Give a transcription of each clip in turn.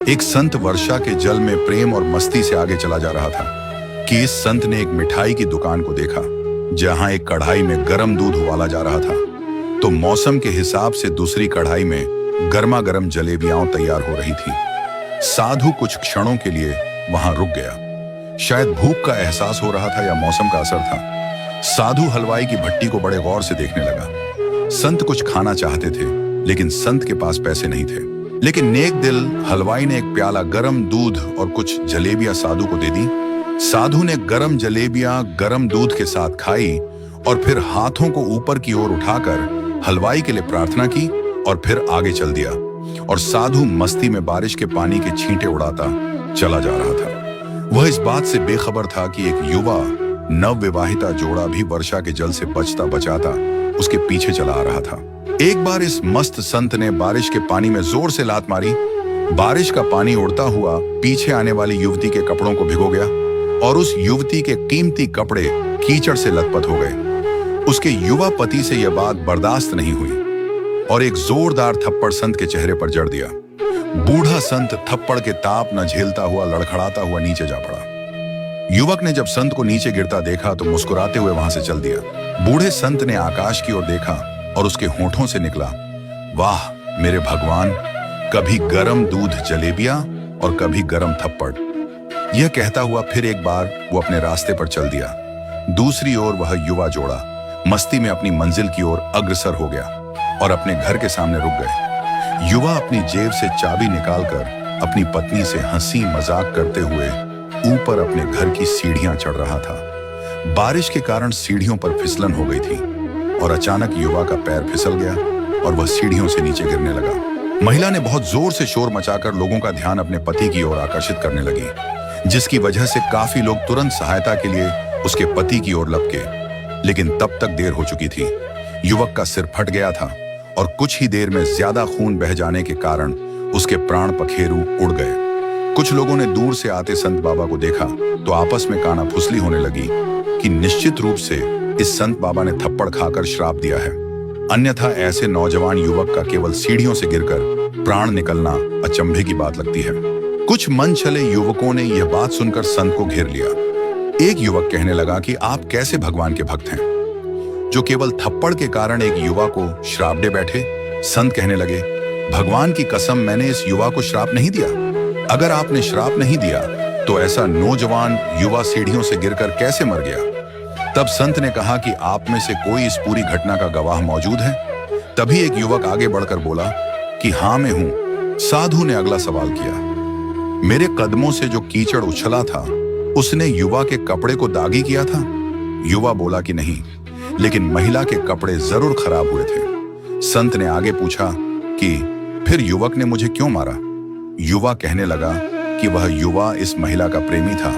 एक संत वर्षा के जल में प्रेम और मस्ती से आगे चला जा रहा था कि इस संत ने एक मिठाई की दुकान को देखा जहां एक कढ़ाई में गर्म दूध उबाला जा रहा था। तो मौसम के हिसाब से दूसरी कढ़ाई में गर्मा गर्म जलेबियां तैयार हो रही थी। साधु कुछ क्षणों के लिए वहां रुक गया। शायद भूख का एहसास हो रहा था या मौसम का असर था। साधु हलवाई की भट्टी को बड़े गौर से देखने लगा। संत कुछ खाना चाहते थे लेकिन संत के पास पैसे नहीं थे। लेकिन नेक दिल हलवाई ने एक प्याला गरम दूध और कुछ जलेबियां साधु को दे दी। साधु ने गरम जलेबियां गरम दूध के साथ खाई और फिर हाथों को ऊपर की ओर उठाकर हलवाई के लिए प्रार्थना की और फिर आगे चल दिया। और साधु मस्ती में बारिश के पानी के छींटे उड़ाता चला जा रहा था। वह इस बात से बेखबर था कि एक युवा नवविवाहिता जोड़ा भी वर्षा के जल से बचता बचाता उसके पीछे चला आ रहा था। एक बार इस मस्त संत ने बारिश के पानी में जोर से लात मारी। बारिश का पानी उड़ता हुआ पीछे आने वाली युवती के कपड़ों को भिगो गया और उस युवती के कीमती कपड़े कीचड़ से लथपथ हो गए। उसके युवा पति से यह बात बर्दाश्त नहीं हुई और एक जोरदार थप्पड़ संत के चेहरे पर जड़ दिया। बूढ़ा संत थप्पड़ के ताप न झेलता हुआ लड़खड़ाता हुआ नीचे जा पड़ा। युवक ने जब संत को नीचे गिरता देखा तो मुस्कुराते हुए वहां से चल दिया। बूढ़े संत ने आकाश की ओर देखा और उसके होठों से निकला, वाह मेरे भगवान, कभी गरम दूध जलेबियां और कभी गरम थप्पड़। यह कहता हुआ फिर एक बार वो अपने रास्ते पर चल दिया। दूसरी ओर वह युवा जोड़ा मस्ती में अपनी मंजिल की ओर अग्रसर हो गया और अपने घर के सामने रुक गए। युवा अपनी जेब से चाबी निकालकर अपनी पत्नी से हंसी मजाक करते हुए ऊपर अपने घर की सीढ़ियां चढ़ रहा था। बारिश के कारण सीढ़ियों पर फिसलन हो गई थी और अचानक युवा का पैर फिसल गया और वह सीढ़ियों से नीचे गिरने लगा। महिला ने बहुत जोर से शोर मचाकर लोगों का ध्यान अपने पति की ओर आकर्षित करने लगी, जिसकी वजह से काफी लोग तुरंत सहायता के लिए उसके पति की ओर लपके। लेकिन तब तक देर हो चुकी थी। युवक का सिर फट गया था और कुछ ही देर में ज्यादा खून बह जाने के कारण उसके प्राण पखेरु उड़ गए। कुछ लोगों ने दूर से आते संत बाबा को देखा तो आपस में कानाफुसली होने लगी कि निश्चित रूप से इस संत बाबा ने थप्पड़ खाकर श्राप दिया है, अन्यथा ऐसे नौजवान युवक का केवल सीढ़ियों से गिरकर प्राण निकलना अचंभे की बात लगती है। कुछ मन चले युवकों ने यह बात सुनकर संत को घेर लिया। एक युवक कहने लगा कि आप कैसे भगवान के भक्त हैं जो केवल थप्पड़ के कारण एक युवा को श्राप दे बैठे। संत कहने लगे, भगवान की कसम, मैंने इस युवा को श्राप नहीं दिया। अगर आपने श्राप नहीं दिया तो ऐसा नौजवान युवा सीढ़ियों से गिरकर कैसे मर गया? तब संत ने कहा कि आप में से कोई इस पूरी घटना का गवाह मौजूद है? तभी एक युवक आगे बढ़कर बोला कि हाँ मैं हूं। साधु ने अगला सवाल किया, मेरे कदमों से जो कीचड़ उछला था उसने युवा के कपड़े को दागी किया था? युवा बोला कि नहीं, लेकिन महिला के कपड़े जरूर खराब हुए थे। संत ने आगे पूछा कि फिर युवक ने मुझे क्यों मारा? युवा कहने लगा कि वह युवा इस महिला का प्रेमी था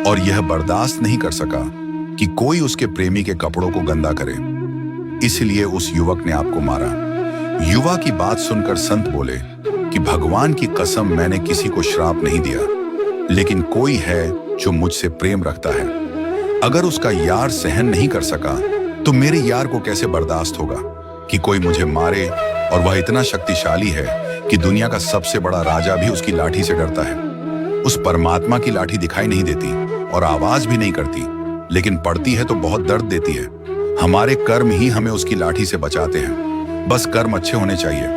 और यह बर्दाश्त नहीं कर सका कि कोई उसके प्रेमी के कपड़ों को गंदा करे, इसलिए उस युवक ने आपको मारा। युवा की बात सुनकर संत बोले कि भगवान की कसम, मैंने किसी को श्राप नहीं दिया, लेकिन कोई है जो मुझसे प्रेम रखता है। अगर उसका यार सहन नहीं कर सका तो मेरे यार को कैसे बर्दाश्त होगा कि कोई मुझे मारे, और वह इतना शक्तिशाली है कि दुनिया का सबसे बड़ा राजा भी उसकी लाठी से डरता है। उस परमात्मा की लाठी दिखाई नहीं देती और आवाज भी नहीं करती, लेकिन पड़ती है तो बहुत दर्द देती है। हमारे कर्म ही हमें उसकी लाठी से बचाते हैं। बस कर्म अच्छे होने चाहिए।